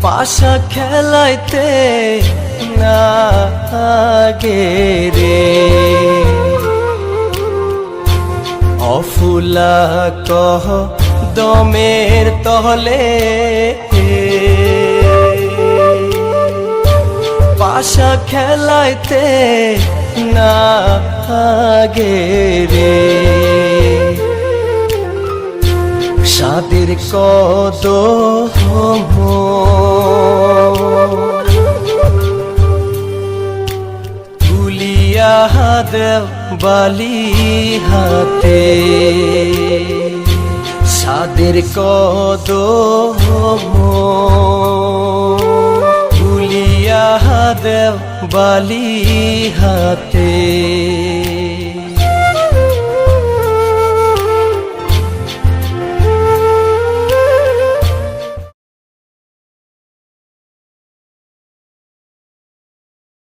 পাশা খেলাইতে না রে অফুলা কহ দমের তলে পাশা খেলাইতে না রে সাদের কদম তুলিয়া দেও বালি হাতে সাদের কদম তুলিয়া দেও বালি হাতে